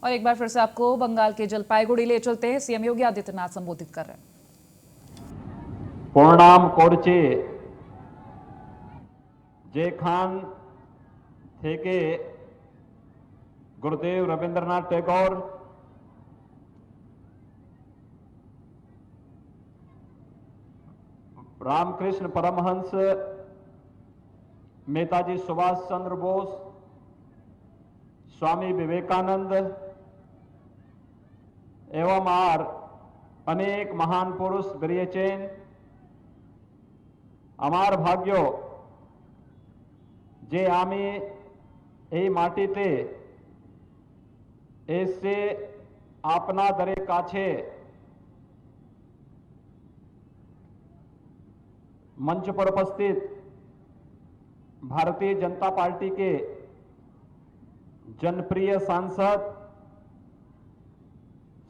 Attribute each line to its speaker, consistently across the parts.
Speaker 1: और एक बार फिर से आपको बंगाल के जलपाईगुड़ी ले चलते हैं। सीएम योगी आदित्यनाथ संबोधित कर रहे हैं।
Speaker 2: प्रणाम करছে जेखान থেকে गुरुदेव रविंद्रनाथ टैगोर रामकृष्ण परमहंस नेताजी सुभाष चंद्र बोस स्वामी विवेकानंद एवं आर अनेक महान पुरुष बेरिएचेन আমার ভাগ্য যে আমি এই মাটিতে এসে আপনাদের কাছে मंच पर उपस्थित भारतीय जनता पार्टी के जनप्रिय सांसद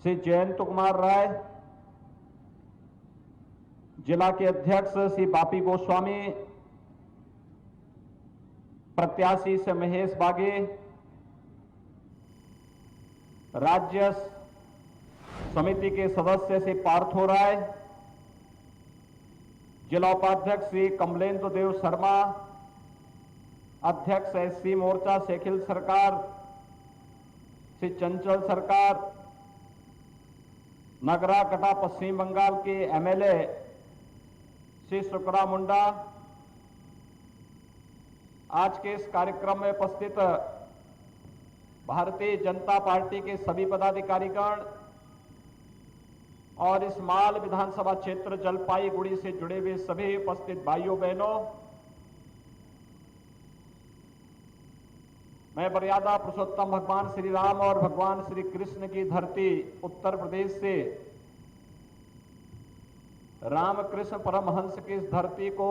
Speaker 2: श्री जयंत कुमार राय, जिला के अध्यक्ष श्री बापी गोस्वामी, प्रत्याशी से महेश बागे, राज्य समिति के सदस्य श्री पार्थो राय, जिला उपाध्यक्ष श्री कमलेंद्र देव शर्मा, अध्यक्ष एससी मोर्चा शेखिल सरकार श्री चंचल सरकार, नगरा कटा पश्चिम बंगाल के एमएलए श्री शुक्रा मुंडा, आज के इस कार्यक्रम में उपस्थित भारतीय जनता पार्टी के सभी पदाधिकारीगण और इस माल विधानसभा क्षेत्र जलपाईगुड़ी से जुड़े हुए सभी उपस्थित भाइयों बहनों, मैं मर्यादा पुरुषोत्तम भगवान श्री राम और भगवान श्री कृष्ण की धरती उत्तर प्रदेश से रामकृष्ण परमहंस की इस धरती को,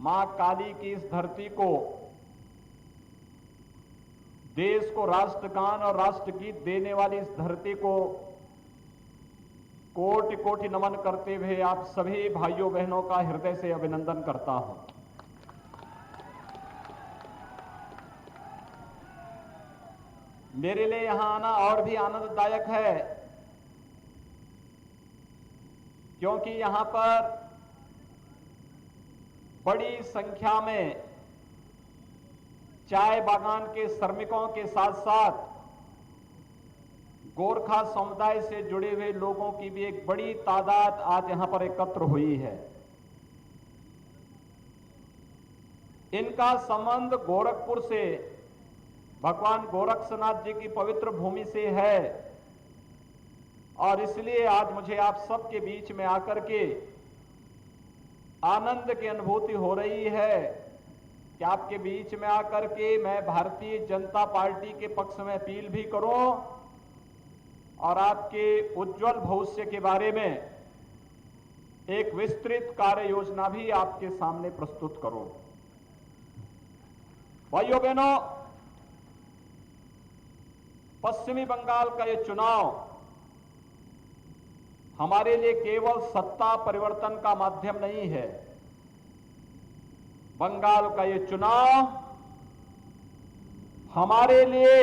Speaker 2: मां काली की इस धरती को, देश को राष्ट्रगान और राष्ट्रगीत देने वाली इस धरती को कोटि कोटि नमन करते हुए आप सभी भाइयों बहनों का हृदय से अभिनंदन करता हूं। मेरे लिए यहां आना और भी आनंददायक है, क्योंकि यहां पर बड़ी संख्या में चाय बागान के श्रमिकों के साथ साथ गोरखा समुदाय से जुड़े हुए लोगों की भी एक बड़ी तादाद आज यहां पर एकत्र हुई है। इनका संबंध गोरखपुर से, भगवान गोरक्षनाथ जी की पवित्र भूमि से है और इसलिए आज मुझे आप सबके बीच में आकर के आनंद की अनुभूति हो रही है कि आपके बीच में आकर के मैं भारतीय जनता पार्टी के पक्ष में अपील भी करूं और आपके उज्जवल भविष्य के बारे में एक विस्तृत कार्य योजना भी आपके सामने प्रस्तुत करूं। भाइयों बहनों, पश्चिमी बंगाल का यह चुनाव हमारे लिए केवल सत्ता परिवर्तन का माध्यम नहीं है। बंगाल का यह चुनाव हमारे लिए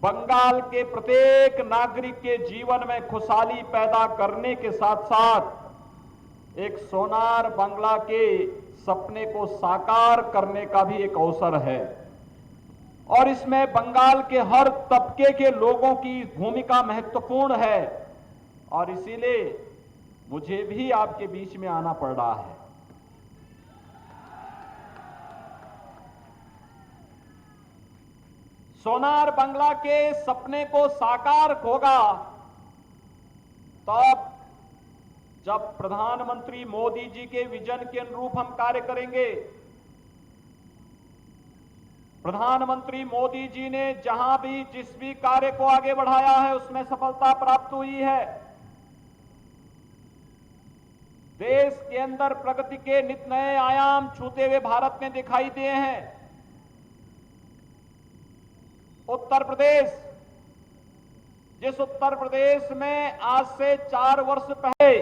Speaker 2: बंगाल के प्रत्येक नागरिक के जीवन में खुशहाली पैदा करने के साथ साथ एक सोनार बंगला के सपने को साकार करने का भी एक अवसर है और इसमें बंगाल के हर तबके के लोगों की भूमिका महत्वपूर्ण है और इसीलिए मुझे भी आपके बीच में आना पड़ रहा है। सोनार बंगला के सपने को साकार होगा तब जब प्रधानमंत्री मोदी जी के विजन के अनुरूप हम कार्य करेंगे। प्रधानमंत्री मोदी जी ने जहां भी जिस भी कार्य को आगे बढ़ाया है उसमें सफलता प्राप्त हुई है। देश के अंदर प्रगति के नित नए आयाम छूते हुए भारत में दिखाई दिए हैं। उत्तर प्रदेश, जिस उत्तर प्रदेश में आज से 4 वर्ष पहले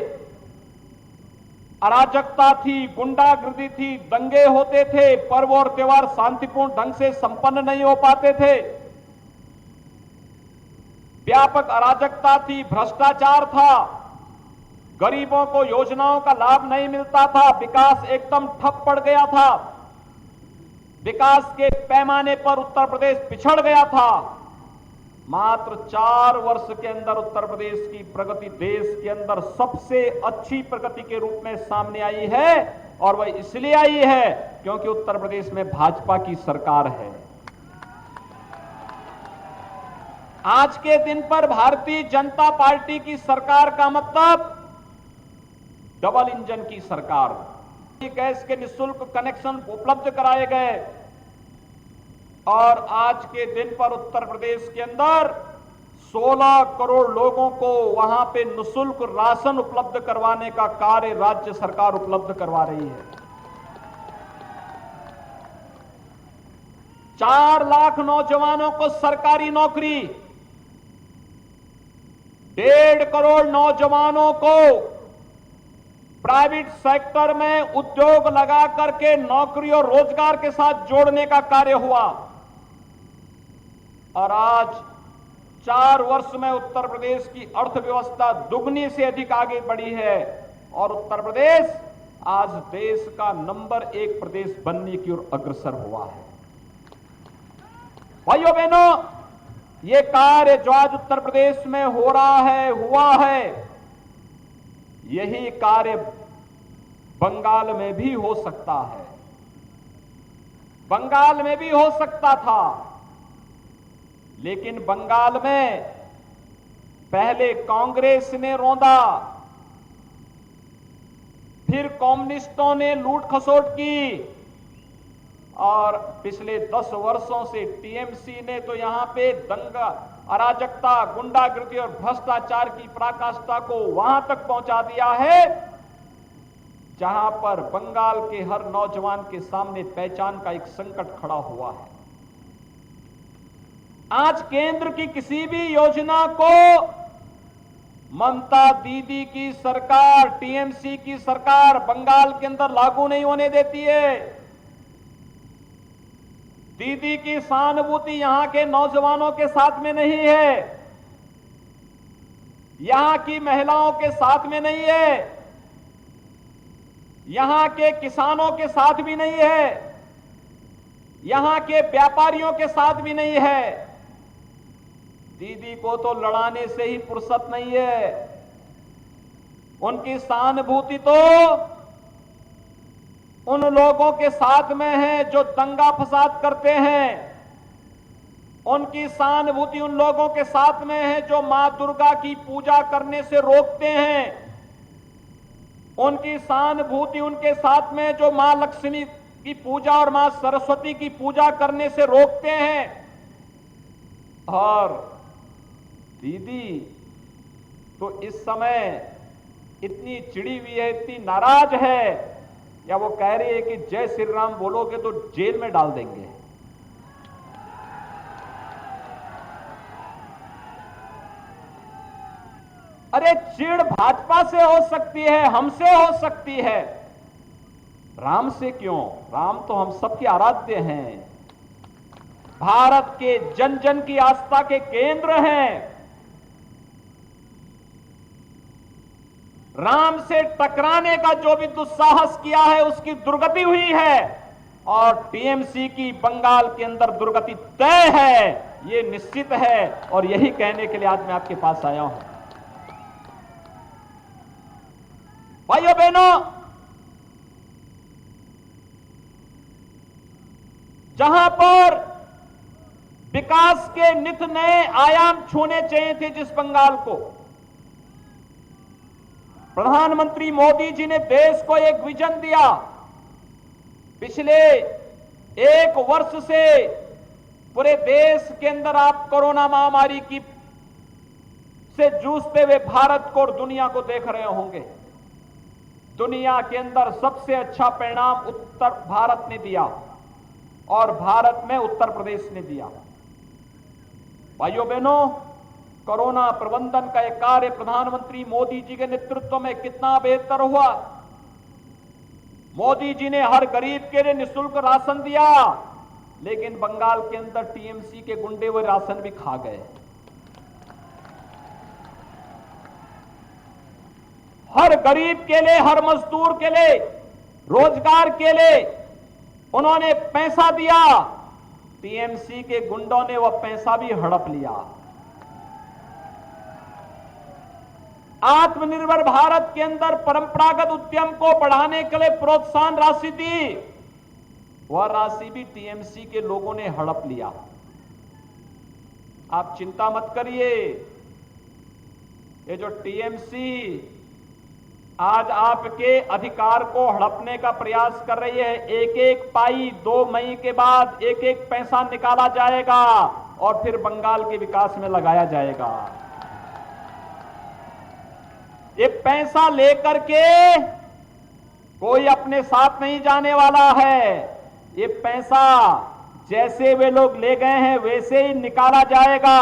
Speaker 2: अराजकता थी, गुंडागर्दी थी, दंगे होते थे, पर्व और त्योहार शांतिपूर्ण ढंग से संपन्न नहीं हो पाते थे, व्यापक अराजकता थी, भ्रष्टाचार था, गरीबों को योजनाओं का लाभ नहीं मिलता था, विकास एकदम ठप पड़ गया था, विकास के पैमाने पर उत्तर प्रदेश पिछड़ गया था। मात्र 4 वर्ष के अंदर उत्तर प्रदेश की प्रगति देश के अंदर सबसे अच्छी प्रगति के रूप में सामने आई है, और वह इसलिए आई है क्योंकि उत्तर प्रदेश में भाजपा की सरकार है। आज के दिन पर भारतीय जनता पार्टी की सरकार का मतलब डबल इंजन की सरकार। गैस के निःशुल्क कनेक्शन उपलब्ध कराए गए, और आज के दिन पर उत्तर प्रदेश के अंदर 16 करोड़ लोगों को वहां पे निःशुल्क राशन उपलब्ध करवाने का कार्य राज्य सरकार उपलब्ध करवा रही है। 4 लाख नौजवानों को सरकारी नौकरी, 1.5 करोड़ नौजवानों को प्राइवेट सेक्टर में उद्योग लगा करके नौकरी और रोजगार के साथ जोड़ने का कार्य हुआ, और आज 4 वर्ष में उत्तर प्रदेश की अर्थव्यवस्था दुगनी से अधिक आगे बढ़ी है, और उत्तर प्रदेश आज देश का नंबर 1 प्रदेश बनने की ओर अग्रसर हुआ है। भाइयों बहनों, ये कार्य जो आज उत्तर प्रदेश में हो रहा है, हुआ है, यही कार्य बंगाल में भी हो सकता है, बंगाल में भी हो सकता था, लेकिन बंगाल में पहले कांग्रेस ने रौंदा, फिर कम्युनिस्टों ने लूट खसोट की, और पिछले 10 वर्षों से टीएमसी ने तो यहां पे दंगा, अराजकता, गुंडागर्दी और भ्रष्टाचार की पराकाष्ठा को वहां तक पहुंचा दिया है जहां पर बंगाल के हर नौजवान के सामने पहचान का एक संकट खड़ा हुआ है। आज केंद्र की किसी भी योजना को ममता दीदी की सरकार, टीएमसी की सरकार बंगाल के अंदर लागू नहीं होने देती है। दीदी की सहानुभूति यहां के नौजवानों के साथ में नहीं है, यहां की महिलाओं के साथ में नहीं है, यहां के किसानों के साथ भी नहीं है, यहां के व्यापारियों के साथ भी नहीं है। दीदी को तो लड़ाने से ही फुर्सत नहीं है, उनकी सहानुभूति तो उन लोगों के साथ में है जो दंगा फसाद करते हैं, उनकी सहानुभूति उन लोगों के साथ में है जो मां दुर्गा की पूजा करने से रोकते हैं, उनकी सहानुभूति उनके साथ में जो मां लक्ष्मी की पूजा और मां सरस्वती की पूजा करने से रोकते हैं। और दीदी तो इस समय इतनी चिड़ी हुई है, इतनी नाराज है, या वो कह रही है कि जय श्री राम बोलोगे तो जेल में डाल देंगे। अरे चिढ़ भाजपा से हो सकती है, हमसे हो सकती है, राम से क्यों? राम तो हम सबके आराध्य हैं, भारत के जन जन की आस्था के केंद्र हैं। राम से टकराने का जो भी दुस्साहस किया है उसकी दुर्गति हुई है, और टीएमसी की बंगाल के अंदर दुर्गति तय है, ये निश्चित है, और यही कहने के लिए आज मैं आपके पास आया हूं। भाइयों बहनों, जहां पर विकास के नित नए आयाम छूने चाहिए थे जिस बंगाल को, प्रधानमंत्री मोदी जी ने देश को एक विजन दिया। पिछले 1 वर्ष से पूरे देश के अंदर आप कोरोना महामारी की से जूझते हुए भारत को और दुनिया को देख रहे होंगे। दुनिया के अंदर सबसे अच्छा परिणाम उत्तर भारत ने दिया, और भारत में उत्तर प्रदेश ने दिया। भाइयों बहनों, कोरोना प्रबंधन का एक कार्य प्रधानमंत्री मोदी जी के नेतृत्व में कितना बेहतर हुआ, मोदी जी ने हर गरीब के लिए निःशुल्क राशन दिया, लेकिन बंगाल के अंदर टीएमसी के गुंडे वो राशन भी खा गए। हर गरीब के लिए, हर मजदूर के लिए, रोजगार के लिए उन्होंने पैसा दिया, टीएमसी के गुंडों ने वह पैसा भी हड़प लिया। आत्मनिर्भर भारत के अंदर परंपरागत उद्यम को बढ़ाने के लिए प्रोत्साहन राशि दी, वह राशि भी टीएमसी के लोगों ने हड़प लिया। आप चिंता मत करिए, ये जो टीएमसी आज आपके अधिकार को हड़पने का प्रयास कर रही है, एक एक पाई 2 मई के बाद एक एक पैसा निकाला जाएगा और फिर बंगाल के विकास में लगाया जाएगा। ये पैसा लेकर के कोई अपने साथ नहीं जाने वाला है। ये पैसा जैसे वे लोग ले गए हैं वैसे ही निकाला जाएगा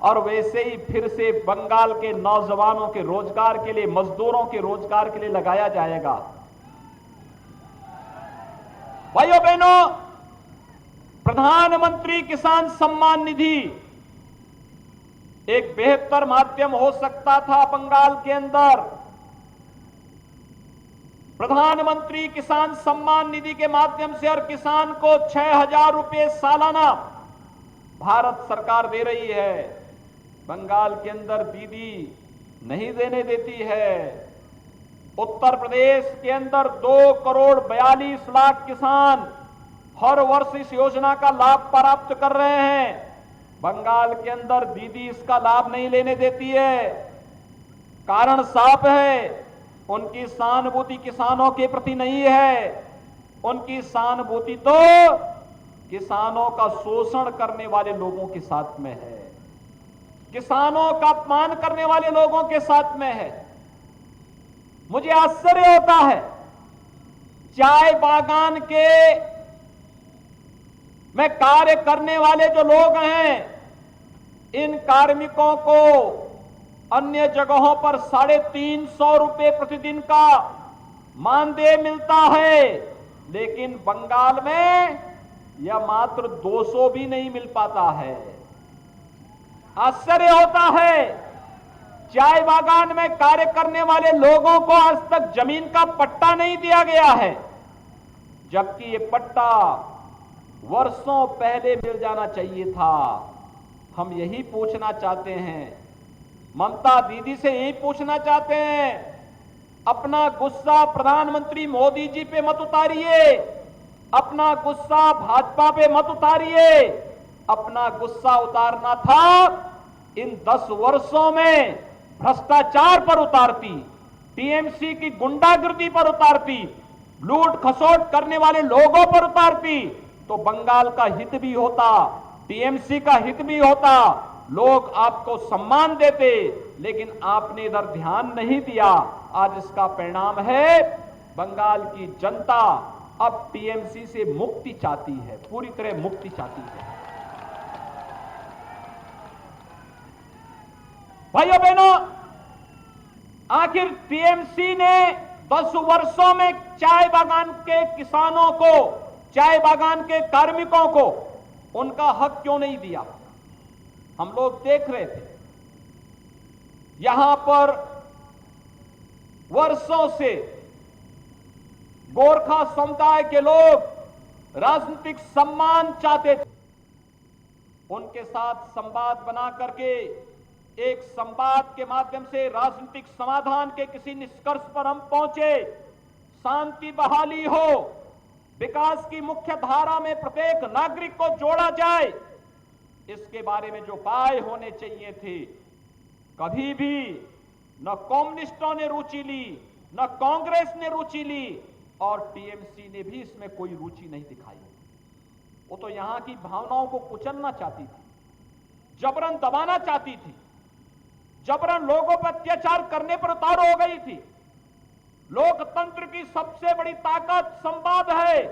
Speaker 2: और वैसे ही फिर से बंगाल के नौजवानों के रोजगार के लिए, मजदूरों के रोजगार के लिए लगाया जाएगा। भाइयों बहनों, प्रधानमंत्री किसान सम्मान निधि एक बेहतर माध्यम हो सकता था बंगाल के अंदर। प्रधानमंत्री किसान सम्मान निधि के माध्यम से हर किसान को 6,000 रुपए सालाना भारत सरकार दे रही है। बंगाल के अंदर दीदी नहीं देने देती है। उत्तर प्रदेश के अंदर 2,42,00,000 किसान हर वर्ष इस योजना का लाभ प्राप्त कर रहे हैं। बंगाल के अंदर दीदी इसका लाभ नहीं लेने देती है। कारण साफ है, उनकी सहानुभूति किसानों के प्रति नहीं है। उनकी सहानुभूति तो किसानों का शोषण करने वाले लोगों के साथ में है, किसानों का अपमान करने वाले लोगों के साथ में है। मुझे आश्चर्य होता है, चाय बागान के में कार्य करने वाले जो लोग हैं, इन कार्मिकों को अन्य जगहों पर 350 रुपए प्रतिदिन का मानदेय मिलता है, लेकिन बंगाल में यह मात्र 200 भी नहीं मिल पाता है। आश्चर्य होता है, चाय बागान में कार्य करने वाले लोगों को आज तक जमीन का पट्टा नहीं दिया गया है, जबकि ये पट्टा वर्षों पहले मिल जाना चाहिए था। हम यही पूछना चाहते हैं, ममता दीदी से यही पूछना चाहते हैं, अपना गुस्सा प्रधानमंत्री मोदी जी पे मत उतारिए, अपना गुस्सा भाजपा पे मत उतारिए। अपना गुस्सा उतारना था इन 10 वर्षों में भ्रष्टाचार पर उतारती, टीएमसी की गुंडागर्दी पर उतारती, लूट खसोट करने वाले लोगों पर उतारती, तो बंगाल का हित भी होता, टीएमसी का हित भी होता, लोग आपको सम्मान देते। लेकिन आपने इधर ध्यान नहीं दिया। आज इसका परिणाम है, बंगाल की जनता अब टीएमसी से मुक्ति चाहती है, पूरी तरह मुक्ति चाहती है। भाइयों बहनों, आखिर टीएमसी ने 10 वर्षों में चाय बागान के किसानों को, चाय बागान के कार्मिकों को उनका हक क्यों नहीं दिया? हम लोग देख रहे थे, यहां पर वर्षों से गोरखा समुदाय के लोग राजनीतिक सम्मान चाहते थे। उनके साथ संवाद बना करके, एक संवाद के माध्यम से राजनीतिक समाधान के किसी निष्कर्ष पर हम पहुंचे, शांति बहाली हो, विकास की मुख्य धारा में प्रत्येक नागरिक को जोड़ा जाए, इसके बारे में जो उपाय होने चाहिए थे, कभी भी न कम्युनिस्टों ने रुचि ली, न कांग्रेस ने रुचि ली और टीएमसी ने भी इसमें कोई रुचि नहीं दिखाई। वो तो यहां की भावनाओं को कुचलना चाहती थी, जबरन दबाना चाहती थी, जबरन लोगों पर अत्याचार करने पर उतार हो गई थी। लोकतंत्र की सबसे बड़ी ताकत संवाद है,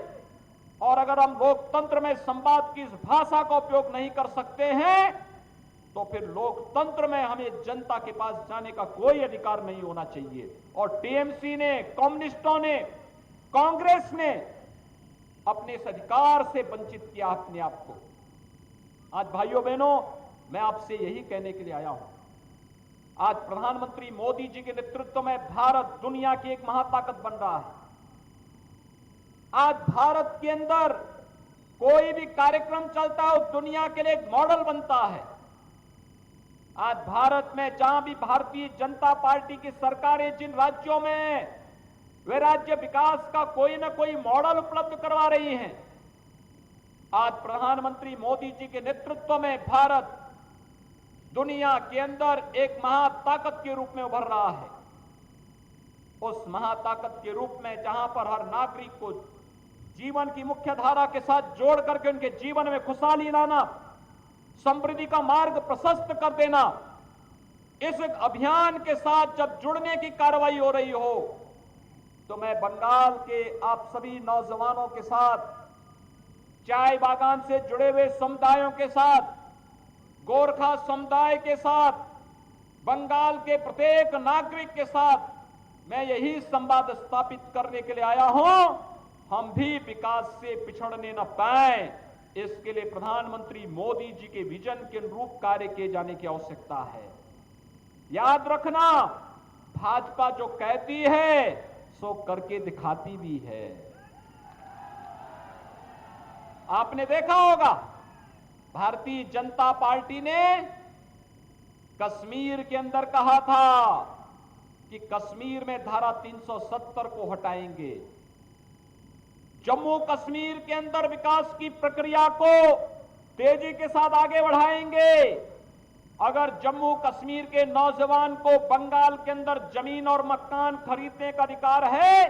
Speaker 2: और अगर हम लोकतंत्र में संवाद की इस भाषा का उपयोग नहीं कर सकते हैं, तो फिर लोकतंत्र में हमें जनता के पास जाने का कोई अधिकार नहीं होना चाहिए। और टीएमसी ने, कम्युनिस्टों ने कांग्रेस ने अपने इस अधिकार से वंचित किया अपने आप को। आज भाइयों बहनों, मैं आपसे यही कहने के लिए आया हूं। आज प्रधानमंत्री मोदी जी के नेतृत्व में भारत दुनिया की एक महाताकत बन रहा है। आज भारत के अंदर कोई भी कार्यक्रम चलता है वो दुनिया के लिए एक मॉडल बनता है। आज भारत में जहां भी भारतीय जनता पार्टी की सरकारें जिन राज्यों में वे राज्य विकास का कोई ना कोई मॉडल उपलब्ध करवा रही हैं, आज प्रधानमंत्री मोदी जी के नेतृत्व में भारत दुनिया के अंदर एक महाताकत के रूप में उभर रहा है। उस महाताकत के रूप में जहां पर हर नागरिक को जीवन की मुख्य धारा के साथ जोड़ करके उनके जीवन में खुशहाली लाना, समृद्धि का मार्ग प्रशस्त कर देना, इस अभियान के साथ जब जुड़ने की कार्रवाई हो रही हो, तो मैं बंगाल के आप सभी नौजवानों के साथ, चाय बागान से जुड़े हुए समुदायों के साथ, गोरखा समुदाय के साथ, बंगाल के प्रत्येक नागरिक के साथ मैं यही संवाद स्थापित करने के लिए आया हूं। हम भी विकास से पिछड़ने न पाए, इसके लिए प्रधानमंत्री मोदी जी के विजन के अनुरूप कार्य किए जाने की आवश्यकता है। याद रखना, भाजपा जो कहती है सो करके दिखाती भी है। आपने देखा होगा, भारतीय जनता पार्टी ने कश्मीर के अंदर कहा था कि कश्मीर में धारा 370 को हटाएंगे, जम्मू कश्मीर के अंदर विकास की प्रक्रिया को तेजी के साथ आगे बढ़ाएंगे। अगर जम्मू कश्मीर के नौजवान को बंगाल के अंदर जमीन और मकान खरीदने का अधिकार है,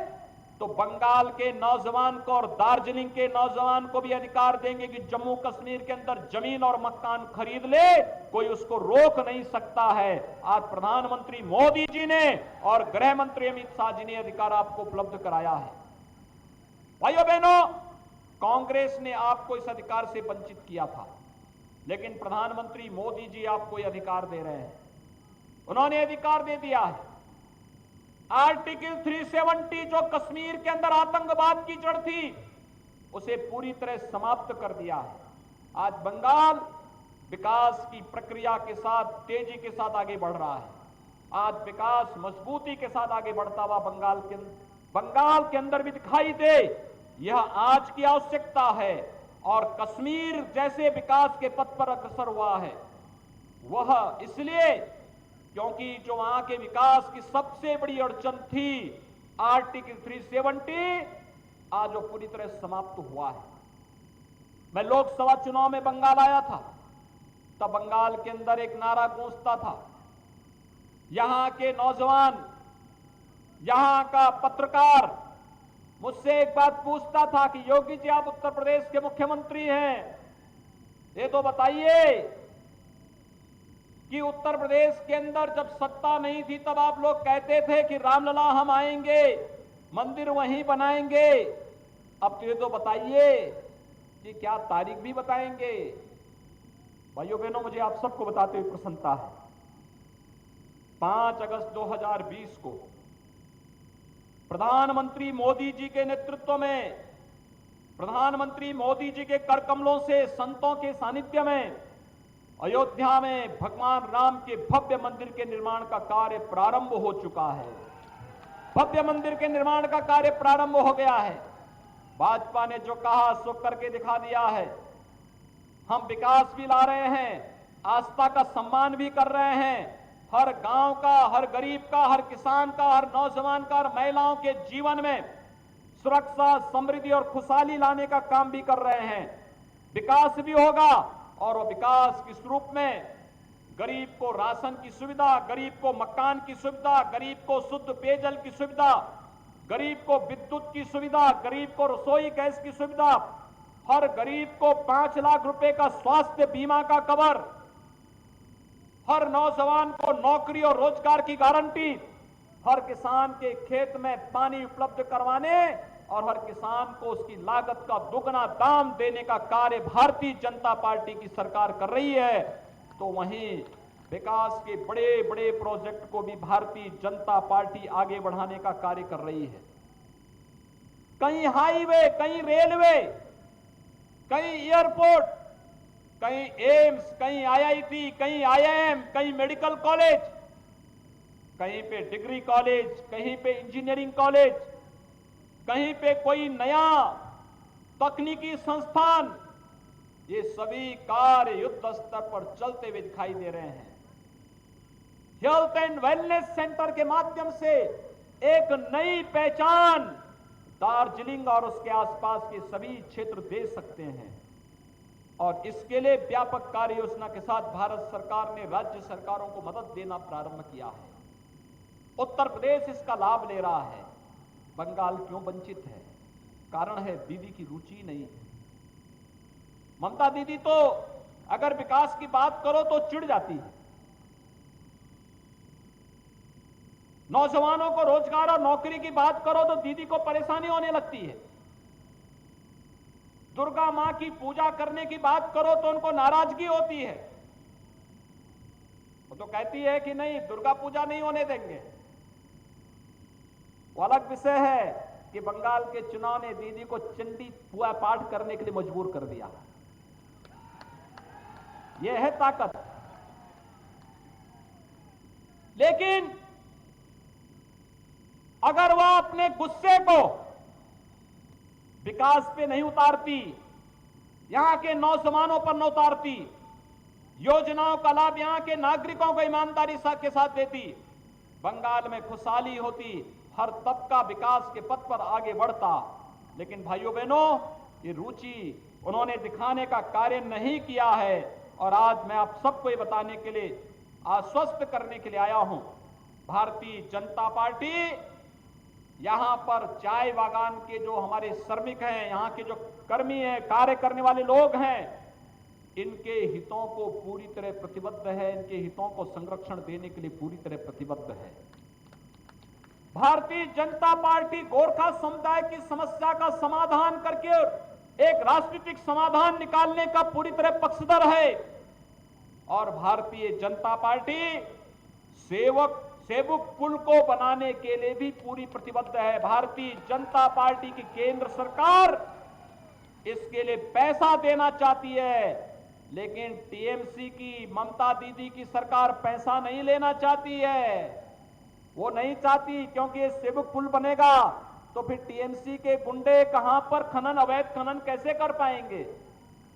Speaker 2: तो बंगाल के नौजवान को और दार्जिलिंग के नौजवान को भी अधिकार देंगे कि जम्मू कश्मीर के अंदर जमीन और मकान खरीद ले, कोई उसको रोक नहीं सकता है। आज प्रधानमंत्री मोदी जी ने और गृह मंत्री अमित शाह जी ने अधिकार आपको उपलब्ध कराया है। भाइयों बहनों, कांग्रेस ने आपको इस अधिकार से वंचित किया था, लेकिन प्रधानमंत्री मोदी जी आपको यह अधिकार दे रहे हैं। उन्होंने अधिकार दे दिया है। आर्टिकल 370 जो कश्मीर के अंदर आतंकवाद की जड़ थी, उसे पूरी तरह समाप्त कर दिया है। आज बंगाल विकास की प्रक्रिया के साथ तेजी के साथ आगे बढ़ रहा है। आज विकास मजबूती के साथ आगे बढ़ता हुआ बंगाल के अंदर भी दिखाई दे, यह आज की आवश्यकता है। और कश्मीर जैसे विकास के पथ पर अग्रसर हुआ है, वह इसलिए क्योंकि जो वहां के विकास की सबसे बड़ी अड़चन थी आर्टिकल 370, आज वो पूरी तरह समाप्त हुआ है। मैं लोकसभा चुनाव में बंगाल आया था, तब बंगाल के अंदर एक नारा गूंजता था, यहां के नौजवान, यहां का पत्रकार मुझसे एक बात पूछता था कि योगी जी आप उत्तर प्रदेश के मुख्यमंत्री हैं, ये तो बताइए कि उत्तर प्रदेश के अंदर जब सत्ता नहीं थी तब आप लोग कहते थे कि रामलला हम आएंगे, मंदिर वहीं बनाएंगे। अब तो ये तो बताइए कि क्या तारीख भी बताएंगे। भाइयों बहनों, मुझे आप सबको बताते हुए प्रसन्नता है, 5 अगस्त 2020 को प्रधानमंत्री मोदी जी के नेतृत्व में, प्रधानमंत्री मोदी जी के कर कमलों से, संतों के सानिध्य में अयोध्या में भगवान राम के भव्य मंदिर के निर्माण का कार्य प्रारंभ हो चुका है। भव्य मंदिर के निर्माण का कार्य प्रारंभ हो गया है। भाजपा ने जो कहा सो करके दिखा दिया है। हम विकास भी ला रहे हैं, आस्था का सम्मान भी कर रहे हैं। हर गांव का, हर गरीब का, हर किसान का, हर नौजवान का, हर महिलाओं के जीवन में सुरक्षा, समृद्धि और खुशहाली लाने का काम भी कर रहे हैं। विकास भी होगा और वो विकास किस रूप में? गरीब को राशन की सुविधा, गरीब को मकान की सुविधा, गरीब को शुद्ध पेयजल की सुविधा, गरीब को विद्युत की सुविधा, गरीब को रसोई गैस की सुविधा, हर गरीब को 5 लाख रुपए का स्वास्थ्य बीमा का कवर, हर नौजवान को नौकरी और रोजगार की गारंटी, हर किसान के खेत में पानी उपलब्ध करवाने और हर किसान को उसकी लागत का दुगना दाम देने का कार्य भारतीय जनता पार्टी की सरकार कर रही है। तो वहीं विकास के बड़े बड़े प्रोजेक्ट को भी भारतीय जनता पार्टी आगे बढ़ाने का कार्य कर रही है। कहीं हाईवे, कहीं रेलवे, कहीं एयरपोर्ट, कहीं एम्स, कहीं आईआईटी, कहीं आईआईएम, कहीं मेडिकल कॉलेज, कहीं पे डिग्री कॉलेज, कहीं पे इंजीनियरिंग कॉलेज, कहीं पे कोई नया तकनीकी संस्थान, ये सभी कार्य युद्ध स्तर पर चलते हुए दिखाई दे रहे हैं। हेल्थ एंड वेलनेस सेंटर के माध्यम से एक नई पहचान दार्जिलिंग और उसके आसपास के सभी क्षेत्र दे सकते हैं और इसके लिए व्यापक कार्य योजना के साथ भारत सरकार ने राज्य सरकारों को मदद देना प्रारंभ किया है। उत्तर प्रदेश इसका लाभ ले रहा है। बंगाल क्यों वंचित है? कारण है दीदी की रुचि नहीं है। ममता दीदी तो अगर विकास की बात करो तो चिढ़ जाती है। नौजवानों को रोजगार और नौकरी की बात करो तो दीदी को परेशानी होने लगती है। दुर्गा मां की पूजा करने की बात करो तो उनको नाराजगी होती है। वो तो कहती है कि नहीं, दुर्गा पूजा नहीं होने देंगे। वो अलग विषय है कि बंगाल के चुनाव ने दीदी को चंडी पूजा पाठ करने के लिए मजबूर कर दिया। यह है ताकत। लेकिन अगर वह अपने गुस्से को विकास पे नहीं उतारती, यहां के नौजवानों पर न उतारती, योजनाओं का लाभ यहां के नागरिकों को ईमानदारी के साथ देती, बंगाल में खुशहाली होती, हर तबका विकास के पथ पर आगे बढ़ता। लेकिन भाइयों बहनों, ये रुचि उन्होंने दिखाने का कार्य नहीं किया है और आज मैं आप सबको ये बताने के लिए, आश्वस्त करने के लिए आया हूं। भारतीय जनता पार्टी यहां पर चाय बागान के जो हमारे श्रमिक हैं, यहां के जो कर्मी हैं, कार्य करने वाले लोग हैं, इनके हितों को पूरी तरह प्रतिबद्ध है, इनके हितों को संरक्षण देने के लिए पूरी तरह प्रतिबद्ध है। भारतीय जनता पार्टी गोरखा समुदाय की समस्या का समाधान करके एक राजनीतिक समाधान निकालने का पूरी तरह पक्षधर है और भारतीय जनता पार्टी सेवक पुल को बनाने के लिए भी पूरी प्रतिबद्ध है। भारतीय जनता पार्टी की केंद्र सरकार इसके लिए पैसा देना चाहती है, लेकिन टीएमसी की ममता दीदी की सरकार पैसा नहीं लेना चाहती है। वो नहीं चाहती, क्योंकि ये सेवक पुल बनेगा तो फिर टीएमसी के गुंडे कहां पर खनन, अवैध खनन कैसे कर पाएंगे।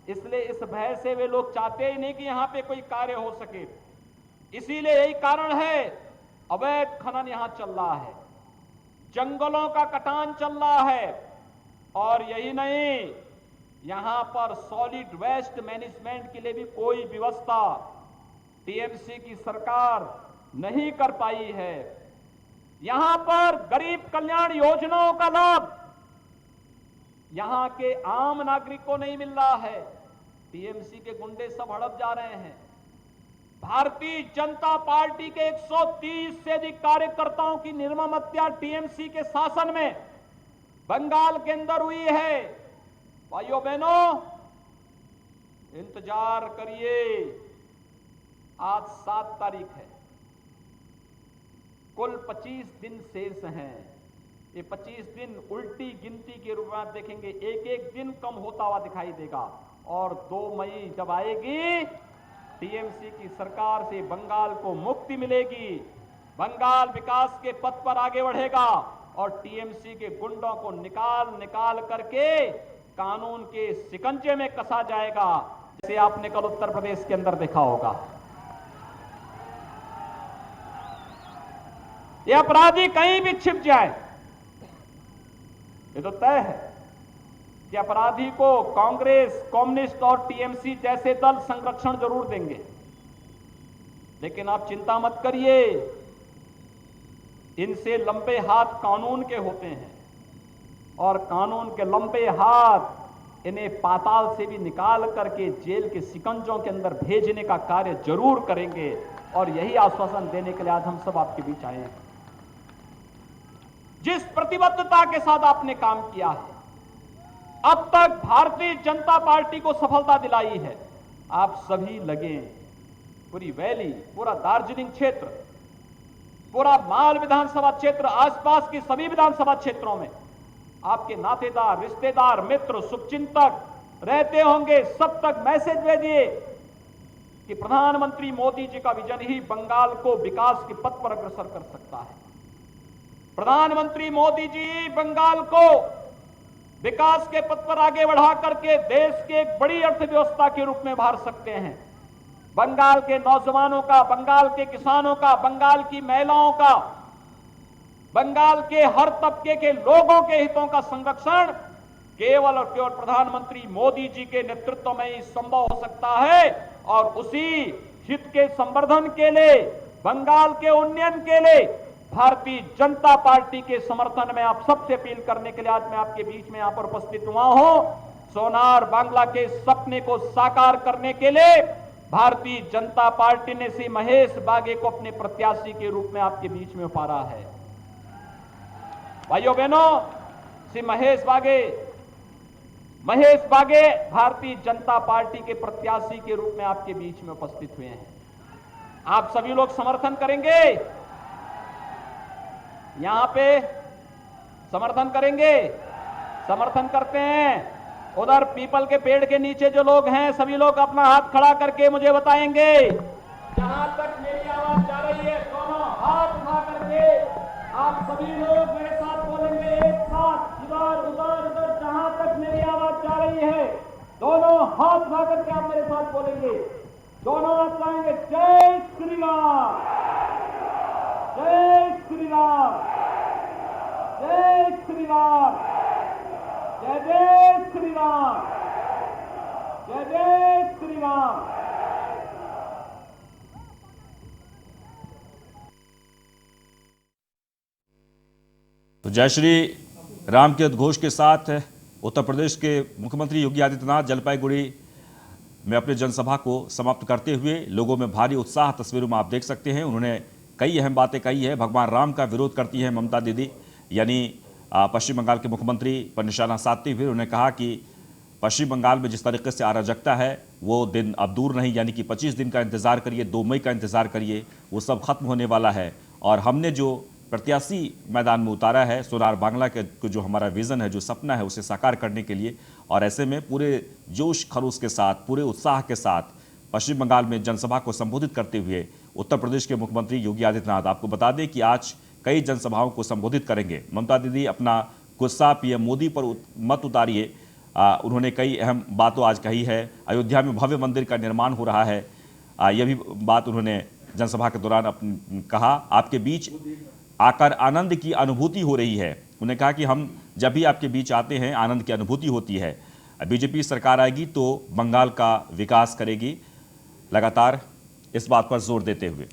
Speaker 2: इसलिए इस भय से वे लोग चाहते ही नहीं कि यहां पे कोई कार्य हो सके। इसीलिए यही कारण है अवैध खनन यहां चल रहा है, जंगलों का कटान चल रहा है और यही नहीं, यहां पर सॉलिड वेस्ट मैनेजमेंट के लिए भी कोई व्यवस्था टीएमसी की सरकार नहीं कर पाई है। यहां पर गरीब कल्याण योजनाओं का लाभ यहां के आम नागरिक को नहीं मिल रहा है। टीएमसी के गुंडे सब हड़प जा रहे हैं। भारतीय जनता पार्टी के 130 से अधिक कार्यकर्ताओं की निर्मम हत्या टीएमसी के शासन में बंगाल के अंदर हुई है। भाइयों बहनों, इंतजार करिए, आज 7 तारीख है, कुल 25 दिन शेष हैं। ये 25 दिन उल्टी गिनती के रूप में देखेंगे, एक एक दिन कम होता हुआ दिखाई देगा और 2 मई जब आएगी, टीएमसी की सरकार से बंगाल को मुक्ति मिलेगी, बंगाल विकास के पथ पर आगे बढ़ेगा और टीएमसी के गुंडों को निकाल करके कानून के शिकंजे में कसा जाएगा, जैसे आपने कल उत्तर प्रदेश के अंदर देखा होगा। ये अपराधी कहीं भी छिप जाए, ये तो तय है कि अपराधी को कांग्रेस, कम्युनिस्ट और टीएमसी जैसे दल संरक्षण जरूर देंगे। लेकिन आप चिंता मत करिए, इनसे लंबे हाथ कानून के होते हैं और कानून के लंबे हाथ इन्हें पाताल से भी निकाल करके जेल के शिकंजों के अंदर भेजने का कार्य जरूर करेंगे और यही आश्वासन देने के लिए आज हम सब आपके बीच आए हैं। जिस प्रतिबद्धता के साथ आपने काम किया है, अब तक भारतीय जनता पार्टी को सफलता दिलाई है, आप सभी लगे, पूरी वैली, पूरा दार्जिलिंग क्षेत्र, पूरा माल विधानसभा क्षेत्र, आसपास की सभी विधानसभा क्षेत्रों में आपके नातेदार, रिश्तेदार, मित्र, शुभचिंतक रहते होंगे, सब तक मैसेज भेजिए कि प्रधानमंत्री मोदी जी का विजन ही बंगाल को विकास के पथ पर अग्रसर कर सकता है। प्रधानमंत्री मोदी जी बंगाल को विकास के पथ पर आगे बढ़ा करके देश के एक बड़ी अर्थव्यवस्था के रूप में भार सकते हैं। बंगाल के नौजवानों का, बंगाल के किसानों का, बंगाल की महिलाओं का, बंगाल के हर तबके के लोगों के हितों का संरक्षण केवल और केवल प्रधानमंत्री मोदी जी के नेतृत्व में ही संभव हो सकता है। और उसी हित के संवर्धन के लिए, बंगाल के उन्नयन के लिए भारतीय जनता पार्टी के समर्थन में आप सबसे अपील करने के लिए आज मैं आपके बीच में यहां पर उपस्थित हुआ हूं। सोनार बांग्ला के सपने को साकार करने के लिए भारतीय जनता पार्टी ने श्री महेश बागे को अपने प्रत्याशी के रूप में आपके बीच में उतारा है। भाइयों बहनों, श्री महेश बागे भारतीय जनता पार्टी के प्रत्याशी के रूप में आपके बीच में उपस्थित हुए हैं। आप सभी लोग समर्थन करेंगे? यहां पे समर्थन करेंगे? समर्थन करते हैं। उधर पीपल के पेड़ के नीचे जो लोग हैं, सभी लोग अपना हाथ खड़ा करके मुझे बताएंगे। जहां तक मेरी आवाज जा रही है, दोनों हाथ उठा करके आप सभी लोग मेरे साथ बोलेंगे एक साथ, इधर उधर उधर, जहां तक मेरी आवाज जा रही है दोनों हाथ उठा करके आप मेरे साथ बोलेंगे। दोनों हाथ लाएंगे। जय श्री राम, जय श्री राम, जय श्री राम, जय जय श्री राम, जय जय श्री राम।
Speaker 3: तो जय श्री राम के उद्घोष के साथ उत्तर प्रदेश के मुख्यमंत्री योगी आदित्यनाथ जलपाईगुड़ी में अपने जनसभा को समाप्त करते हुए लोगों में भारी उत्साह तस्वीरों में आप देख सकते हैं। उन्होंने कई अहम बातें कही है। भगवान राम का विरोध करती है ममता दीदी, यानी पश्चिम बंगाल के मुख्यमंत्री पर निशाना साधते हुए उन्होंने कहा कि पश्चिम बंगाल में जिस तरीके से अराजकता है वो दिन अब दूर नहीं, यानी कि 25 दिन का इंतजार करिए, 2 मई का इंतजार करिए, वो सब खत्म होने वाला है। और हमने जो प्रत्याशी मैदान में उतारा है सोनार बांग्ला के जो हमारा विजन है, जो सपना है, उसे साकार करने के लिए, और ऐसे में पूरे जोश खरोश के साथ, पूरे उत्साह के साथ पश्चिम बंगाल में जनसभा को संबोधित करते हुए उत्तर प्रदेश के मुख्यमंत्री योगी आदित्यनाथ, आपको बता दें कि आज कई जनसभाओं को संबोधित करेंगे। ममता दीदी अपना गुस्सा पीएम मोदी पर मत उतारिए, उन्होंने कई अहम बातों आज कही है। अयोध्या में भव्य मंदिर का निर्माण हो रहा है, यह भी बात उन्होंने जनसभा के दौरान कहा। आपके बीच आकर आनंद की अनुभूति हो रही है। उन्होंने कहा कि हम जब भी आपके बीच आते हैं आनंद की अनुभूति होती है। बीजेपी सरकार आएगी तो बंगाल का विकास करेगी, लगातार इस बात पर जोर देते हुए